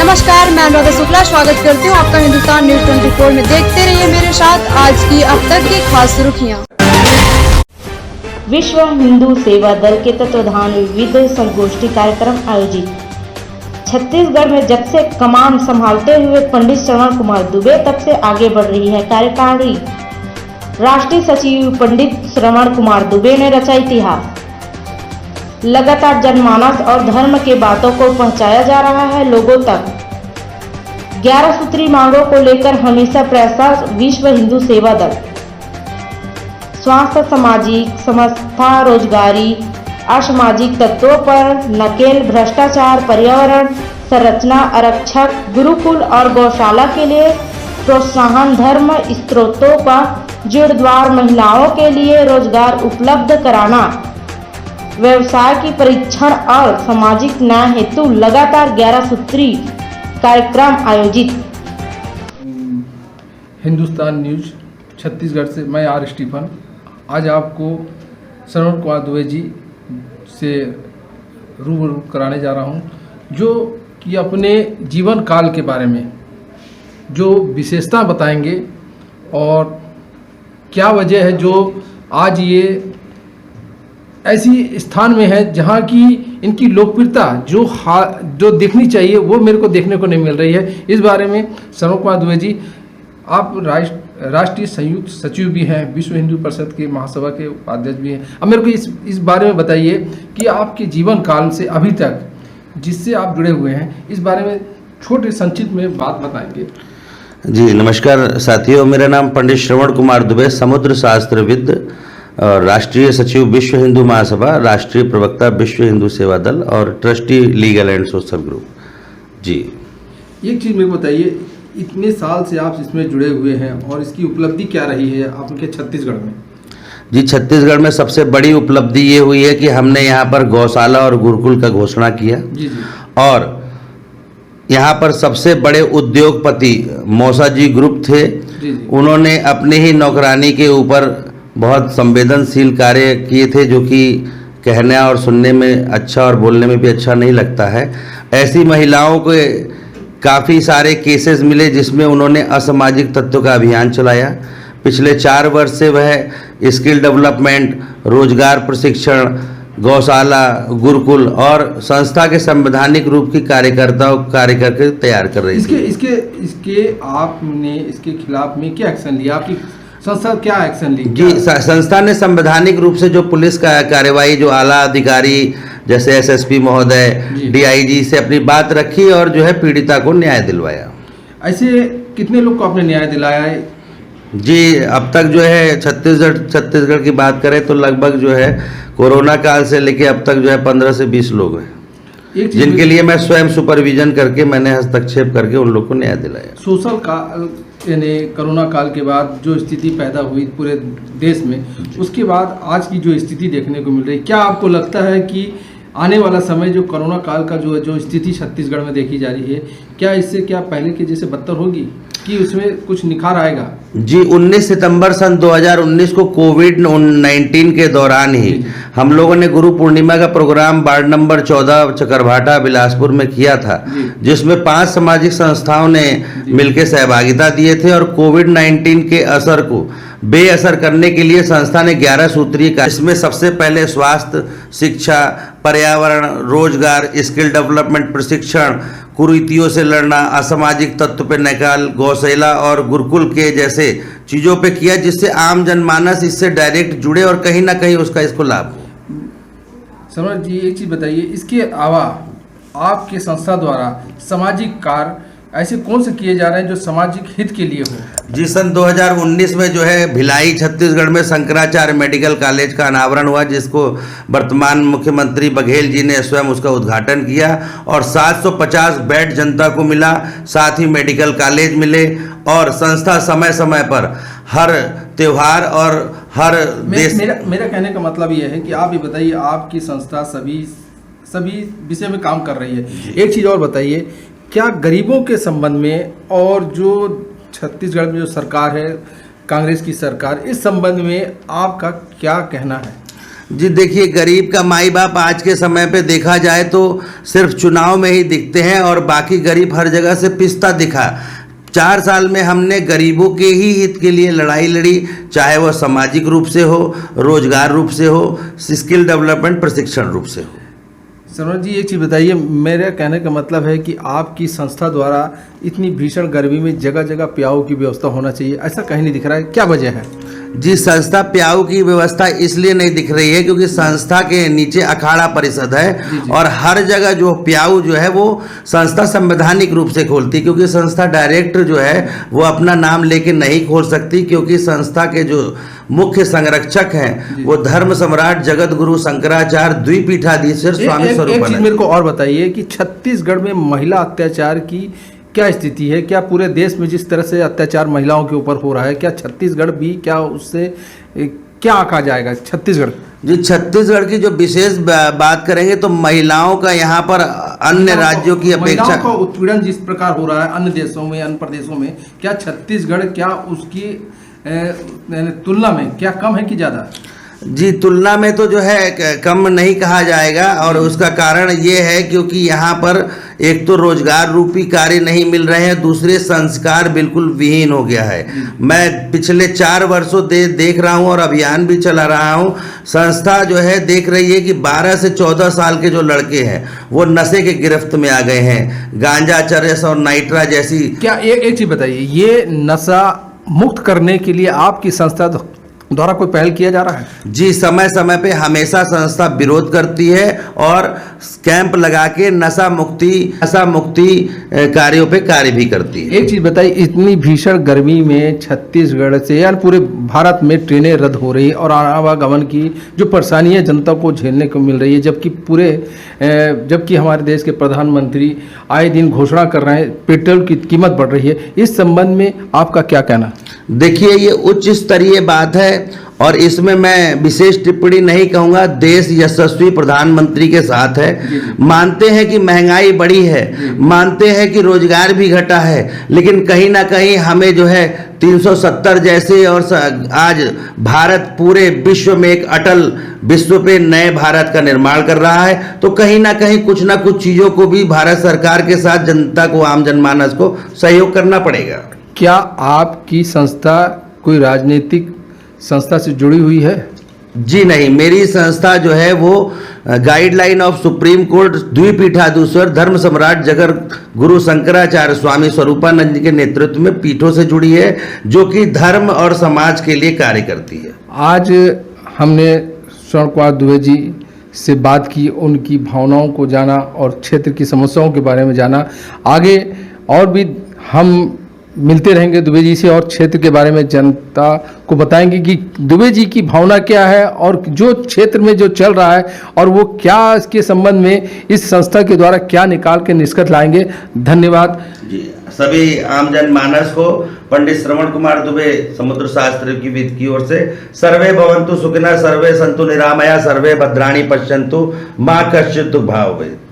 नमस्कार, मैं अनुराधा शुक्ला स्वागत करती हूँ आपका हिंदुस्तान न्यूज 24 में। देखते रहिए मेरे साथ आज की अब तक की खास सुर्खियाँ। विश्व हिंदू सेवा दल के तत्वाधान में विविध संगोष्ठी कार्यक्रम आयोजित। छत्तीसगढ़ में जब से कमान संभालते हुए पंडित श्रवण कुमार दुबे तब से आगे बढ़ रही है कार्यकारिणी। राष्ट्रीय सचिव पंडित श्रवण कुमार दुबे ने रचा इतिहास। लगातार जनमानस और धर्म के बातों को पहुंचाया जा रहा है लोगों तक। 11 सूत्री मांगों को लेकर हमेशा प्रयास विश्व हिंदू सेवा दल। स्वास्थ्य, सामाजिक समस्या, रोजगारी, असामाजिक तत्वों पर नकेल, भ्रष्टाचार, पर्यावरण संरचना, आरक्षक, गुरुकुल और गौशाला के लिए प्रोत्साहन, धर्म स्त्रोतों का जीर्णोद्धार, महिलाओं के लिए रोजगार उपलब्ध कराना, व्यवसाय की परीक्षण और सामाजिक न्याय हेतु लगातार 11 सूत्री कार्यक्रम आयोजित। हिंदुस्तान न्यूज छत्तीसगढ़ से मैं आर स्टीफन आज आपको श्रवण कुमार दुबे जी से रूबरू कराने जा रहा हूं, जो कि अपने जीवन काल के बारे में जो विशेषता बताएंगे और क्या वजह है जो आज ये ऐसी स्थान में है जहाँ की इनकी लोकप्रियता जो देखनी चाहिए वो मेरे को देखने को नहीं मिल रही है। इस बारे में श्रवण कुमार दुबे जी, आप राष्ट्रीय संयुक्त सचिव भी हैं, विश्व हिंदू परिषद के महासभा के उपाध्यक्ष भी हैं। अब मेरे को इस बारे में बताइए कि आपके जीवन काल से अभी तक जिससे आप जुड़े हुए हैं, इस बारे में छोटे संक्षिप्त में बात बताएंगे। जी नमस्कार साथियों, मेरा नाम पंडित श्रवण कुमार दुबे, समुद्र शास्त्रविद और राष्ट्रीय सचिव विश्व हिंदू महासभा, राष्ट्रीय प्रवक्ता विश्व हिंदू सेवा दल और trustee legal and social group. जी एक चीज़ मेरे को बताइए, इतने साल से आप इसमें जुड़े हुए हैं और इसकी उपलब्धि क्या रही है आपके छत्तीसगढ़ में? जी छत्तीसगढ़ में सबसे बड़ी उपलब्धि ये हुई है कि हमने यहाँ पर गौशाला और गुरुकुल का घोषणा किया। जी। और यहाँ पर सबसे बड़े उद्योगपति मौसा जी ग्रुप थे। जी। उन्होंने अपने ही नौकरानी के ऊपर बहुत संवेदनशील कार्य किए थे, जो कि कहने और सुनने में अच्छा और बोलने में भी अच्छा नहीं लगता है। ऐसी महिलाओं को काफ़ी सारे केसेस मिले जिसमें उन्होंने असामाजिक तत्वों का अभियान चलाया। पिछले 4 वर्ष से वह स्किल डेवलपमेंट, रोजगार प्रशिक्षण, गौशाला, गुरुकुल और संस्था के संवैधानिक रूप की कार्यकर्ताओं कार्य करके तैयार कर रही थी। इसके आपने इसके खिलाफ में क्या एक्शन लिया? आपकी संस्था क्या एक्शन ली? जी संस्था ने संवैधानिक रूप से जो पुलिस का कार्यवाही, जो आला अधिकारी जैसे एसएसपी महोदय, डीआईजी से अपनी बात रखी और जो है पीड़िता को न्याय दिलवाया। ऐसे कितने लोग को आपने न्याय दिलाया है? जी अब तक जो है छत्तीसगढ़ की बात करें तो लगभग जो है कोरोना काल से लेके अब तक जो है 15 से 20 लोग हैं, जिनके लिए मैं स्वयं सुपरविजन करके मैंने हस्तक्षेप करके उन लोग को न्याय दिलाया। सोशल काल यानी कोरोना काल के बाद जो स्थिति पैदा हुई पूरे देश में, उसके बाद आज की जो स्थिति देखने को मिल रही, क्या आपको लगता है कि आने वाला समय जो कोरोना काल का जो स्थिति छत्तीसगढ़ में देखी जा रही है, क्या इससे क्या पहले के जैसे बदतर होगी कि उसमें कुछ निखार आएगा? जी 19 सितंबर सन 2019 को कोविड-19 के दौरान ही हम लोगों ने गुरु पूर्णिमा का programme ward number 14 Chakarbhata Bilaspur में किया था, जिसमें 5 सामाजिक संस्थाओं ने मिलकर सहभागिता दिए थे और कोविड-19 के असर को बेअसर करने के लिए संस्था ने 11 सूत्रीय कार्य, इसमें सबसे पहले स्वास्थ्य, शिक्षा, पर्यावरण, रोजगार, स्किल डेवलपमेंट प्रशिक्षण, कुरीतियों से लड़ना, असामाजिक तत्व पे नकाल, गौशाला और गुरुकुल के जैसे चीज़ों पे किया, जिससे आम जनमानस इससे डायरेक्ट जुड़े और कहीं ना कहीं इसको लाभ हो। समर जी एक चीज़ बताइए, इसके अलावा आपके संस्था द्वारा सामाजिक कार्य ऐसे कौन से किए जा रहे हैं जो सामाजिक हित के लिए हो? जी सन 2019 में जो है भिलाई छत्तीसगढ़ में शंकराचार्य मेडिकल कॉलेज का अनावरण हुआ, जिसको वर्तमान मुख्यमंत्री बघेल जी ने स्वयं उसका उद्घाटन किया और 750 बेड जनता को मिला, साथ ही मेडिकल कॉलेज मिले और संस्था समय समय पर हर त्यौहार और हर देश। मेरा कहने का मतलब यह है कि आप ये बताइए, आपकी संस्था सभी विषय में काम कर रही है। एक चीज़ और बताइए, क्या गरीबों के संबंध में और जो छत्तीसगढ़ में जो सरकार है, कांग्रेस की सरकार, इस संबंध में आपका क्या कहना है? जी देखिए, गरीब का माई बाप आज के समय पे देखा जाए तो सिर्फ चुनाव में ही दिखते हैं और बाकी गरीब हर जगह से पिसता दिखा। 4 साल में हमने गरीबों के ही हित के लिए लड़ाई लड़ी, चाहे वह सामाजिक रूप से हो, रोजगार रूप से हो, स्किल डेवलपमेंट प्रशिक्षण रूप से हो। सरवण जी, एक चीज़ बताइए, मेरे कहने का मतलब है कि आपकी संस्था द्वारा इतनी भीषण गर्मी में जगह जगह प्याऊ की व्यवस्था होना चाहिए, ऐसा कहीं नहीं दिख रहा है, क्या वजह है? जी, संस्था प्याऊ की व्यवस्था इसलिए नहीं दिख रही है क्योंकि संस्था के नीचे अखाड़ा परिषद है और हर जगह जो प्याऊ जो है वो संस्था संवैधानिक रूप से खोलती, क्योंकि संस्था डायरेक्ट जो है वो अपना नाम लेके नहीं खोल सकती, क्योंकि संस्था के जो मुख्य संरक्षक हैं वो धर्म सम्राट जगत गुरु शंकराचार्य द्विपीठाधीश्वर स्वामी स्वरूपानंद। एक चीज मेरे को और बताइए कि छत्तीसगढ़ में महिला अत्याचार की क्या स्थिति है? क्या पूरे देश में जिस तरह से अत्याचार महिलाओं के ऊपर हो रहा है, क्या छत्तीसगढ़ भी क्या उससे क्या आंका जाएगा? छत्तीसगढ़ जी, छत्तीसगढ़ की जो विशेष बात करेंगे तो महिलाओं का यहाँ पर अन्य राज्यों की अपेक्षा महिलाओं का उत्पीड़न जिस प्रकार हो रहा है अन्य देशों में, अन्य प्रदेशों में, क्या छत्तीसगढ़ क्या उसकी तुलना में क्या कम है कि ज़्यादा? जी, तुलना में तो जो है कम नहीं कहा जाएगा और उसका कारण ये है क्योंकि यहाँ पर एक तो रोजगार रूपी कार्य नहीं मिल रहे हैं, दूसरे संस्कार बिल्कुल विहीन हो गया है। मैं पिछले 4 वर्षों देख रहा हूँ और अभियान भी चला रहा हूँ। संस्था जो है देख रही है कि 12 से 14 साल के जो लड़के हैं वो नशे के गिरफ्त में आ गए हैं, गांजा, चरस और नाइट्रा जैसी। क्या एक चीज़ बताइए, ये नशा मुक्त करने के लिए आपकी संस्था द्वारा कोई पहल किया जा रहा है? जी, समय समय पे हमेशा संस्था विरोध करती है और कैंप लगा के नशा मुक्ति कार्यों पे कार्य भी करती है। एक चीज बताइए, इतनी भीषण गर्मी में छत्तीसगढ़ से या पूरे भारत में ट्रेनें रद्द हो रही और आवागमन की जो परेशानियां जनता को झेलने को मिल रही है, जबकि हमारे देश के प्रधानमंत्री आए दिन घोषणा कर रहे हैं पेट्रोल की कीमत बढ़ रही है, इस संबंध में आपका क्या कहना? देखिए, ये उच्च स्तरीय बात है और इसमें मैं विशेष टिप्पणी नहीं कहूँगा। देश यशस्वी प्रधानमंत्री के साथ है। मानते हैं कि महंगाई बढ़ी है, मानते हैं कि रोजगार भी घटा है, लेकिन कहीं ना कहीं हमें जो है 370 जैसे और आज भारत पूरे विश्व में एक अटल विश्व पे नए भारत का निर्माण कर रहा है, तो कहीं ना कहीं कुछ ना कुछ चीज़ों को भी भारत सरकार के साथ जनता को, आम जनमानस को सहयोग करना पड़ेगा। क्या आपकी संस्था कोई राजनीतिक संस्था से जुड़ी हुई है? जी नहीं, मेरी संस्था जो है वो गाइडलाइन ऑफ सुप्रीम कोर्ट द्विपीठाधीश्वर धर्म सम्राट जगत गुरु शंकराचार्य स्वामी स्वरूपानंद जी के नेतृत्व में पीठों से जुड़ी है, जो कि धर्म और समाज के लिए कार्य करती है। आज हमने स्वर्ण कुमार दुबे जी से बात की, उनकी भावनाओं को जाना और क्षेत्र की समस्याओं के बारे में जाना। आगे और भी हम मिलते रहेंगे दुबे जी से और क्षेत्र के बारे में जनता को बताएंगे कि दुबे जी की भावना क्या है और जो क्षेत्र में जो चल रहा है और वो क्या इसके संबंध में इस संस्था के द्वारा क्या निकाल के निष्कर्ष लाएंगे। धन्यवाद जी। सभी आम जनमानस को पंडित श्रवण कुमार दुबे समुद्र शास्त्र की विद की ओर से सर्वे भवन्तु सुखिनः, सर्वे सन्तु निरामया, सर्वे भद्राणि पश्यन्तु, मां कश्चित् दुर्भावः।